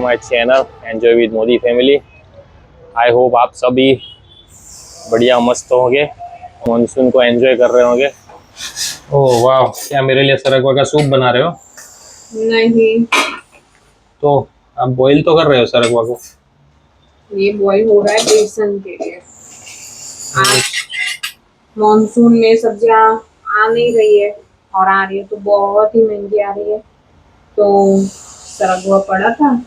My channel enjoy with Modi family. I hope आप सभी बढ़िया मस्त होंगे, मानसून को एंजॉय कर रहे होंगे। ओह वाह, क्या मेरे लिए सरगवा का सूप बना रहे हो? नहीं, तो आप बॉईल तो कर रहे हो सरगवा को? ये बॉईल हो रहा है बेसन के लिए। आज मानसून में सब्जियां आ नहीं रही है और आ रही है तो बहुत ही महंगी आ रही है। तो सरगवा पड़ा था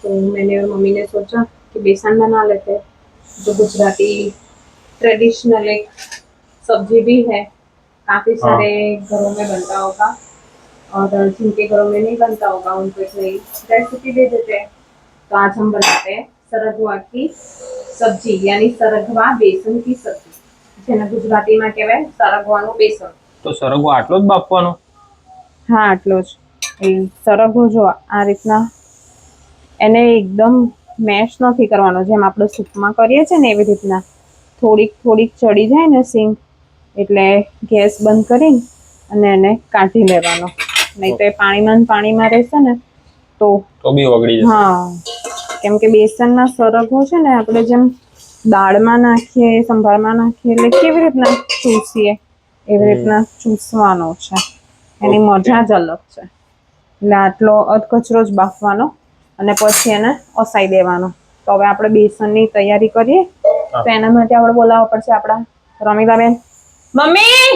तो मैंने और मम्मी ने सोचा कि बेसन बना लेते हैं, जो गुजराती ट्रेडिशनल एक सब्जी भी है। काफी सारे घरों में बनता होगा और जिनके घरों में नहीं बनता होगा उनको एक नई रेसिपी दे देते हैं। तो आज हम बनाते हैं सरगवा की सब्जी, यानी सरगवा बेसन की सब्जी, જેને ગુજરાતીમાં કહેવાય સરગવાનું બેસન। તો સરગવો આટલો જ બાફવાનો? હા, આટલો જ। એ સરગવો જો આ રીતના એને એકદમ મેશ નથી કરવાનો, જેમ આપણે સૂપમાં કરીએ છીએ ને એવી રીતના થોડીક થોડીક ચડી જાય ને સિંગ, એટલે ગેસ બંધ કરીને અને એને કાઢી લેવાનો, નહીં તો એ પાણીમાં રહેશે ને તો બી ઓગળી જશે। હા, કેમ કે બેસનના સરગવો છે ને આપણે જેમ દાળમાં નાખીએ, સંભારમાં નાખીએ એટલે કેવી રીતના ચૂસીએ એવી રીતના ચૂસવાનો છે, એની મજા જ અલગ છે। એટલે આટલો અધકચરો જ બાફવાનો અને પછી એને ઓસાઈ દેવાનો। તો હવે આપણે બેસનની તૈયારી કરીએ। તો એના માટે આપણે બોલાવવા પડશે આપણા રમીલાબેન। મમ્મી,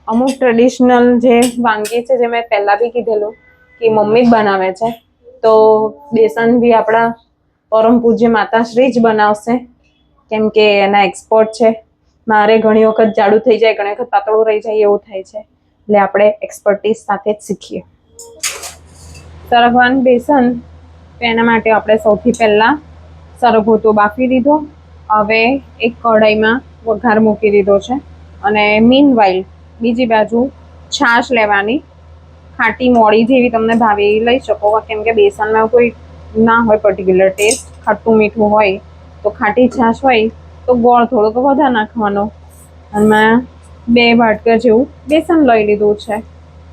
અમુક ટ્રેડિશનલ જે વાનગી છે જે મેં પહેલા બી કીધેલું કે મમ્મી જ બનાવે છે, તો બેસન બી આપણા પરમ પૂજ્ય માતાશ્રી જ બનાવશે, કેમ કે એના એક્સપર્ટ છે। મારે ઘણી વખત જાડું થઈ જાય, ઘણી વખત પાતળું રહી જાય એવું થાય છે, એટલે આપણે એક્સપર્ટીઝ સાથે જ શીખીએ। સરગવાનું બેસન, તો એના માટે આપણે સૌથી પહેલા સરગવો તો બાફી દીધો। હવે એક કઢાઈમાં વઘાર મૂકી દીધો છે અને મીનવાઇલ બીજી બાજુ છાશ લેવાની, ખાટી મોળી જેવી તમને ભાવે એ લઈ શકો, કેમ કે બેસનમાં કોઈ ના હોય પર્ટિક્યુલર ટેસ્ટ, ખાટું મીઠું હોય તો ખાટી છાશ હોય તો ગોળ થોડોક વધારે નાખવાનો। અને 2 વાટકા જેવું બેસન લઈ લીધું છે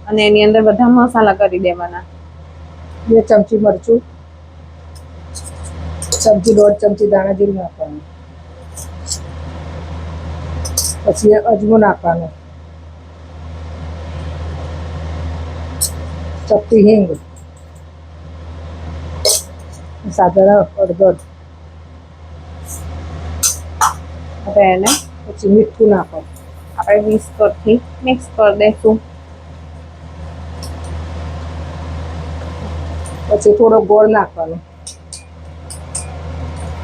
અને એની અંદર બધા મસાલા કરી દેવાના। 2 ચમચી મરચું, ચમચી 1.5 ચમચી દાણા જીરું નાખવાનું, પછી અજમો નાખવાનો, ચપટી હિંગ, સાધારણ હળદર, હવે એને પછી મીઠું નાખો, આપણે વિસ્કરથી મિક્સ કરી દઈશું। પછી થોડો ગોળ નાખવાનો,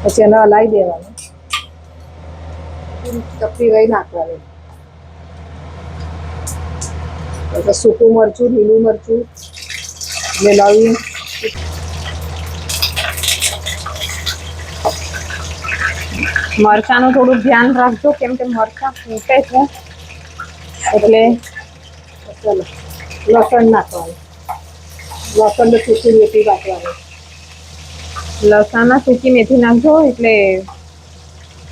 પછી એને હલાવી દેવાનો, ચપટી રહી નાખવાની, પછી સૂકું મરચું, લીલું મરચું, લવિંગ, મરચાંનું થોડું ધ્યાન રાખજો, કેમ કે મરચાં ફૂટે છે, એટલે લસણ નાખવાનું, લસણ સૂકી મેથી નાખવાની, લસણમાં સૂકી મેથી નાખજો, એટલે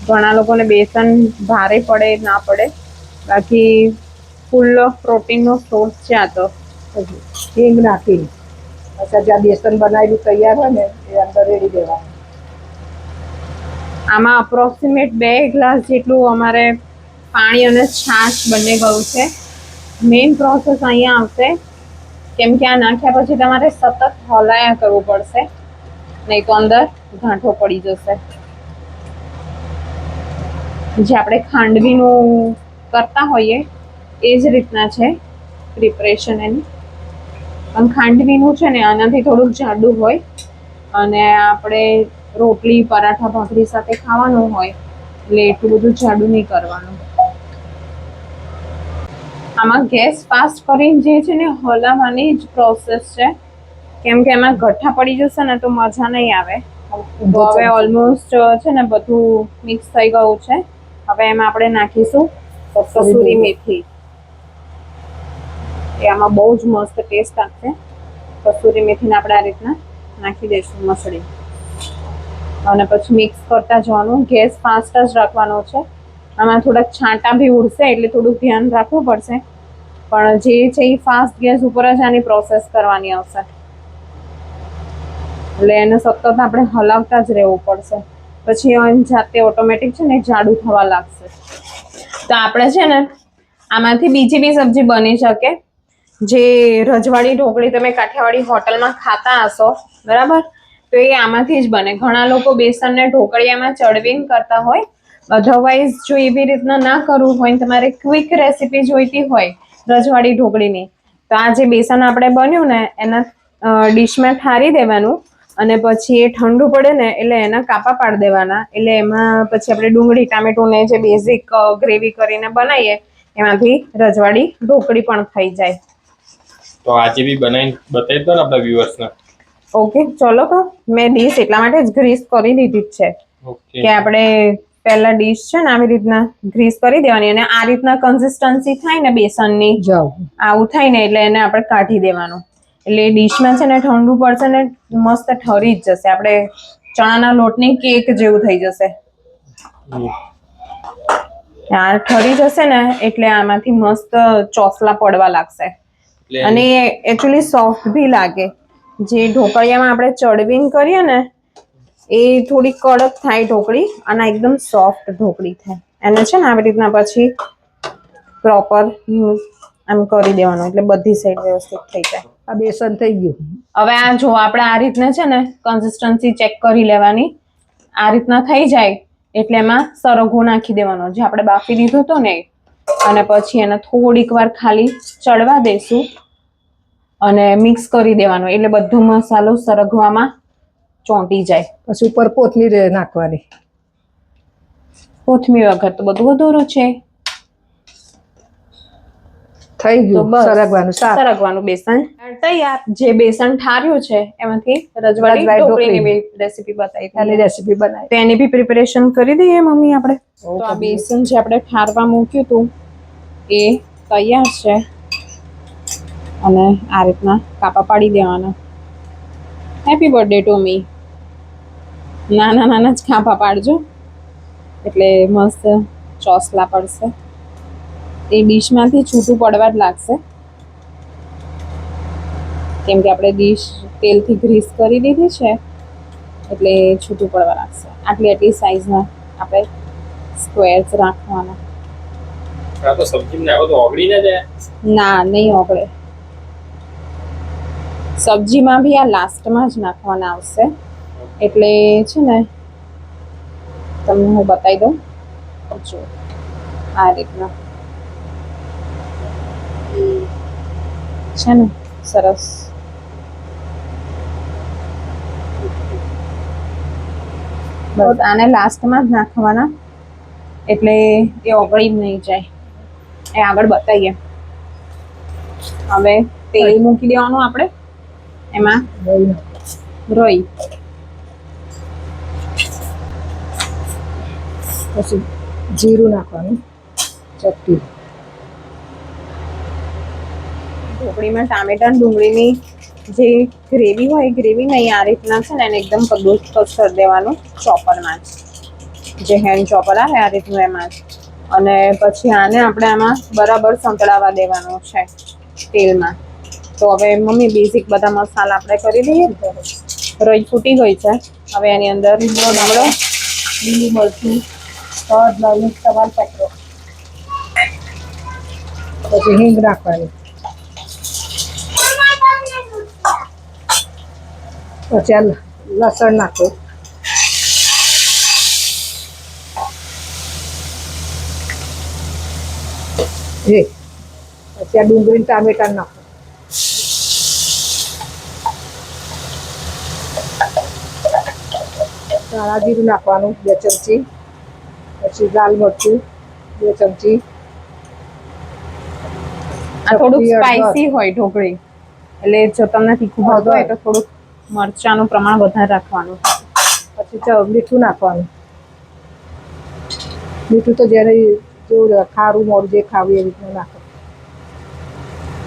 ઘણા લોકોને બેસન ભારે પડે ના પડે, બાકી ફૂલ ઓફ પ્રોટીનનો સોર્સ છે આ તો। હિંગ નાખી, પછી જ્યાં બેસન બનાવેલું તૈયાર હોય ને એ અંદર રેડી દેવાનું। આમાં અપ્રોક્સિમેટ 2 ગ્લાસ જેટલું અમારે પાણી અને છાશ બંને ગયું છે। મેઇન પ્રોસેસ અહીંયા આવશે, કેમ કે આ નાખ્યા પછી તમારે સતત હલાયા કરવું પડશે, નહીં તો અંદર ગાંઠો પડી જશે। જે આપણે ખાંડવીનું કરતા હોઈએ એ જ રીતના છે પ્રિપરેશન એની, પણ ખાંડવીનું છે ને આનાથી થોડુંક જાડું હોય અને આપણે રોટલી, પરાઠા, ભાખરી સાથે ખાવાનું હોય એટલે એટલું બધું જાડું નહીં કરવાનું। આમાં ગેસ ફાસ્ટ કરીને જે છે ને હલાવવાની જ પ્રોસેસ છે, કેમ કે એમાં ગઠ્ઠા પડી જશે ને તો મજા નહીં આવે। તો હવે ઓલમોસ્ટ છે ને બધું મિક્સ થઈ ગયું છે। હવે એમાં આપણે નાખીશું કસૂરી મેથી, એ આમાં બહુ જ મસ્ત ટેસ્ટ આપશે। કસૂરી મેથીને આપણે આ રીતના નાખી દઈશું મસળી, અને પછી મિક્સ કરતા જવાનું। ગેસ ફાસ્ટ જ રાખવાનો છે। આમાં થોડાક છાંટા બી ઉડશે એટલે થોડુંક ધ્યાન રાખવું પડશે, પણ જે છે એ ફાસ્ટ ગેસ ઉપર જ આની પ્રોસેસ કરવાની આવશે। એટલે એને સતત આપણે હલાવતા જ રહેવું પડશે, પછી જાતે ઓટોમેટિક છે ને જાડું થવા લાગશે. તો આપણે છે ને આમાંથી બીજી બી સબ્જી બની શકે, જે રજવાડી ઢોકળી તમે કાઠિયાવાડી હોટલમાં ખાતા હશો બરાબર, તો એ આમાંથી જ બને. ઘણા લોકો બેસનને ઢોકળિયામાં ચડવીને કરતા હોય. અધરવાઇઝ જો એવી રીતના ના કરવું હોય, તમારે ક્વિક રેસીપી જોઈતી હોય રજવાડી ઢોકળીની, તો આ જે બેસન આપણે બન્યું ને એના ડીશમાં ઠારી દેવાનું, અને પછી એ ઠંડુ પડે ને એટલે એના કાપા પાડી દેવાના. એટલે એમાં પછી આપણે ડુંગળી ટામેટું ને જે બેઝિક ગ્રેવી કરીને બનાવીએ એમાંથી રજવાડી ઢોકળી પણ થઈ જાય. તો આજે બી બનાવીને બતાવી દો ને આપણા વ્યુઅર્સને. ઓકે ચલો, તો મેં ડીશ એટલા માટે જ ગ્રીસ કરી દીધી જ છે ઓકે. કે આપણે પહેલા ડીશ છે ને આવી રીતના ગ્રીસ કરી દેવાની, અને આ રીતના કન્સિસ્ટન્સી થાય ને બેસનની, જાઓ આવું થાય ને એટલે એને આપણે કાઢી દેવાનું. એટલે ડીશમાં છે ને ઠંડુ પડશે ને મસ્ત ઠરી જ જશે. આપણે ચણાના લોટની કેક જેવું થઈ જશે. આ ઠરી જશે ને એટલે આમાંથી મસ્ત ચોસલા પડવા લાગશે, અને એકચ્યુઅલી સોફ્ટ બી લાગે. જે ઢોકળિયામાં આપણે ચડવીને કરીએ ને એ થોડી કડક થાય ઢોકળી, અને એકદમ સોફ્ટ ઢોકળી થાય. એને છે ને આવી રીતના પછી પ્રોપર આમ કરી દેવાનું, એટલે બધી સાઈડ વ્યવસ્થિત થઈ જાય. આ બેસન થઈ ગયું. હવે આ જો આપણે આ રીતના છે ને કન્સિસ્ટન્સી ચેક કરી લેવાની. આ રીતના થઈ જાય એટલે એમાં સરગવો નાખી દેવાનો, જે આપણે બાફી દીધો હતો ને, અને પછી એને થોડીક વાર ખાલી ચડવા દેશું અને મિક્સ કરી દેવાનો, એટલે બધો મસાલો સરગવામાં ચોંટી જાય. પછી ઉપર કોથમીર નાખવાની. કોથમીર વગર તો બધું અધૂરું છે. થઈ તો ગયું બસ સરગવાનું શાક. સરગવાનું બેસન તૈયાર. જે બેસન ઠાર્યું છે એમાંથી રજવાડી ઢોકળીની બી રેસીપી બતાવી, આની રેસીપી બનાવી. તો એની બી પ્રિપેરેશન કરી દઈએ મમ્મી આપણે. તો આ બેસન જે આપણે ઠારવા મૂક્યું હતું એ તૈયાર છે, અને આ રીતના કાપા પાડી દેવાના. Happy birthday to me. નાના નાના જ કાપા પાડજો એટલે મસ્ત ચોસલા પડશે. એ ડીશમાંથી છૂટું પડવા જ લાગશે, કેમ કે આપણે ડીશ તેલથી ગ્રીસ કરી દીધી છે એટલે છૂટું પડવા લાગશે. આટલી આટલી સાઈઝના આપણે સ્ક્વેર્સ રાખવાના. આ તો સબ્જી નાખો તો ઓગળી ના જાય? ના, નહીં ઓગળે. સબ્જીમાં બી આ લાસ્ટમાં જ નાખવાના આવશે, એટલે છે ને તમને હું બતાવી દઉં. જો આ રીતના છે ને, સરસ. બસ આને લાસ્ટમાં જ નાખવાના, એટલે એ ઓગળી જ નહીં જાય. એ આગળ બતાવીએ. હવે તેલ મૂકી દેવાનું આપણે, એમાં રોઈ, પછી જીરું નાખવાનું, ચપટી. ઢોકળીમાં ટામેટા ડુંગળીની જે ગ્રેવી હોય, ગ્રેવી નહીં, આ રીતના છે ને એને એકદમ કદુસ કરી દેવાનું ચોપરમાં જ, જે હેન્ડ ચોપર આવે આ રીતનું એમાં જ. અને પછી આને આપણે આમાં બરાબર સંતળાવા દેવાનું છે તેલમાં. તો હવે મમ્મી બેઝિક બધા મસાલા આપણે કરી દઈએ. રોઈ ફૂટી ગઈ છે. હવે એની અંદર લીમડો, લીલું મરચું, તજ, લવિંગ, તમાલપત્ર, પછી હિંગ નાખવાની. પછી આ લસણ નાખો. પછી આ ડુંગળી ટામેટા નાખો. ધાણા જીરું નાખવાનું 2 ચમચી. પછી લાલ મરચું 2 ચમચી. આ થોડુંક સ્પાઈસી હોય ઢોકળી, એટલે જો તમને તીખું ભાવતું હોય તો થોડુંક મરચાનું પ્રમાણ વધારે રાખવાનું. પછી મીઠું નાખવાનું. મીઠું તો જ્યારે જો ખારું મોડું જે ખાવું એ રીતનું નાખો.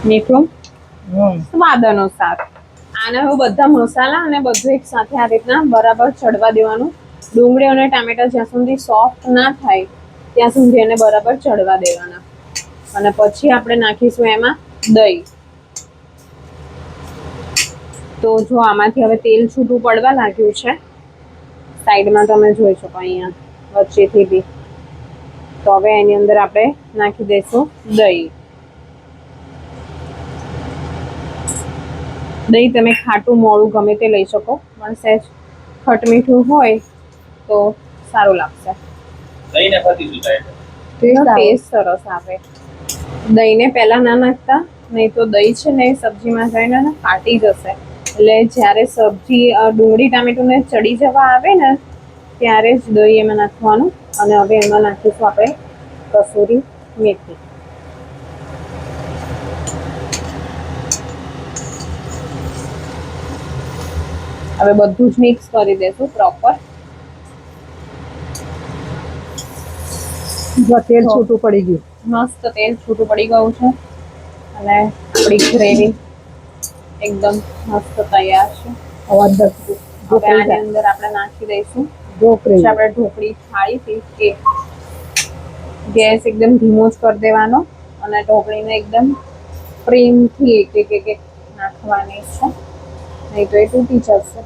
મીઠું સ્વાદ અનુસાર. આને હવે બધા મસાલા અને બધું એક સાથે આ રીતના બરાબર ચડવા દેવાનું. ડુંગળી અને ટામેટા જ્યાં સુધી સોફ્ટ ના થાય ત્યાં સુધી એને બરાબર ચડવા દેવાના. અને પછી આપણે નાખીશું એમાં દહીં. તો જો આમાંથી હવે તેલ છૂટું પડવા લાગ્યું છે, સાઈડમાં તમે જોઈ શકો અહીંયા વચ્ચેથી બી. તો હવે એની અંદર આપણે નાખી દઈશું દહીં. દહીં તમે ખાટું મોળું ગમે તે લઈ શકો, પણ સહેજ ખટ મીઠું હોય તો સારું લાગશે. દહીં ને ફાતી શું થાય? ટેસ્ટ સરસ આવે. દહીંને પહેલા ના નાખતા, નહીં તો દહીં છે ને સબ્જીમાં જઈને ને ફાટી જશે. એટલે જ્યારે સબ્જી ડુંગળી ટામેટું ને ચડી જવા આવે ને ત્યારે જ દહીં એમાં નાખવાનું. અને હવે એમાં નાખીશું આપણે કસૂરી મેથી. હવે બધું જ મિક્સ કરી દેશું પ્રોપર. તેલ છૂટું પડી ગયું, મસ્ત તેલ છૂટું પડી ગયું છે અને આપણી ગ્રેવી એકદમ મસ્ત તૈયાર છે. હવે અંદર હવે આની અંદર આપણે નાખી દઈશું ઢોકળી. આપણે ઢોકળી થાળી હતી એ. ગેસ એકદમ ધીમો જ કરી દેવાનો અને ઢોકળીને એકદમ પ્રેમથી એક નાખવાની છે, નહીં તો એ તૂટી જશે.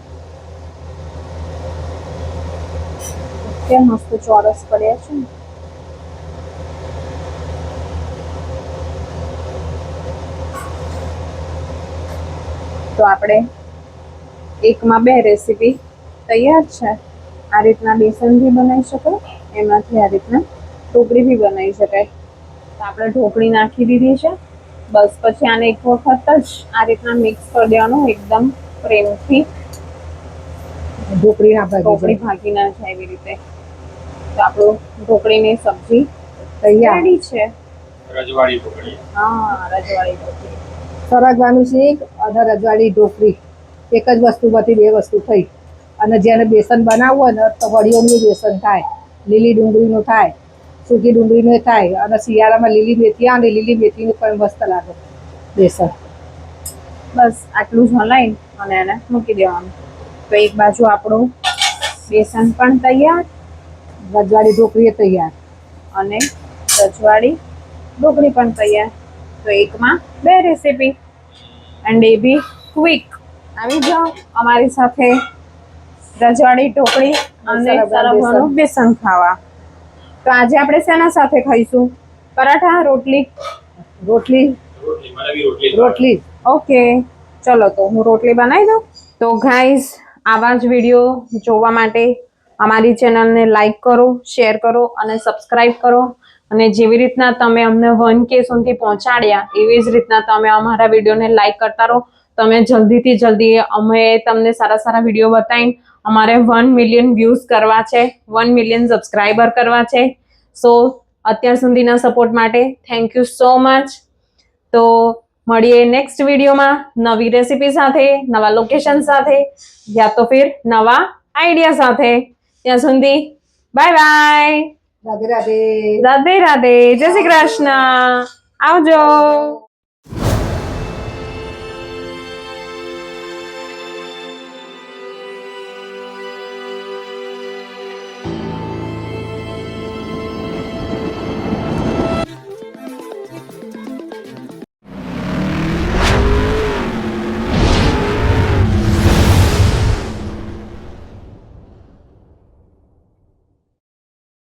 કે મસ્ત ચોરસ પડ્યા છે ને. તો આપણે એકમાં 2 રેસીપી તૈયાર છે. આ રીતના બેસન બી બનાવી શકાય, એમાંથી આ રીતના ઢોકળી બી બનાવી શકાય. તો આપણે ઢોકળી નાખી દીધી છે. બસ પછી આને એક વખત જ આ રીતના મિક્સ કરી દેવાનું એકદમ પ્રેમથી. ઢોકળી ભાગી ના જાય એવી રીતે. તો આપણું ઢોકળીની સબ્જી તૈયાર છે. રજવાડી ઢોકળી. હા, રજવાડી ઢોકળી. સરગવાનું શીખ અને રજવાડી ઢોકળી એક જ વસ્તુમાંથી 2 વસ્તુ થઈ. અને જેને બેસન બનાવવું હોય ને તો વડીઓનું બેસન થાય, લીલી ડુંગળીનું થાય, સૂકી ડુંગળીનું થાય, અને શિયાળામાં લીલી મેથી આવે, લીલી મેથીનું પણ મસ્ત લાગે બેસન. બસ આટલું જ હલાવી અને એને મૂકી દેવાનું. તો એક બાજુ આપણું બેસન પણ તૈયાર, રજવાડી ઢોકળી તૈયાર અને રજવાડી ઢોકળી પણ તૈયાર. તો એકમાં 2 રેસીપી એન્ડ એ બી ક્વિક. આવી જાઓ અમારી સાથે રજવાડી ઢોકળી અને સરગવાનું બેસન ખાવા. તો આજે આપણે શેના સાથે ખાઈશું? પરાઠા, રોટલી? રોટલી. ઓકે, ચલો તો હું રોટલી બનાવી દઉં. તો ગાઈઝ, આવા જ વિડીયો જોવા માટે અમારી ચેનલને લાઈક કરો, શેર કરો અને સબસ્ક્રાઈબ કરો. અને જેવી રીતના તમે અમને 1K સુધી પહોંચાડ્યા એવી જ રીતના તમે અમારા વિડીયોને લાઈક કરતા રહો. તમે જલ્દીથી જલ્દી અમે તમને સારા સારા વિડીયો બતાવીને અમારે 1 મિલિયન વ્યૂઝ કરવા છે, 1 મિલિયન સબસ્ક્રાઈબર કરવા છે. સો અત્યાર સુધીના સપોર્ટ માટે થેન્ક યુ સો મચ. તો મળીએ નેક્સ્ટ વિડીયોમાં નવી રેસીપી સાથે, નવા લોકેશન સાથે, યા તો ફિર નવા આઈડિયા સાથે. ત્યાં સુધી બાય બાય. રાધે રાધે. રાધે રાધે. જય શ્રી કૃષ્ણ. આવજો.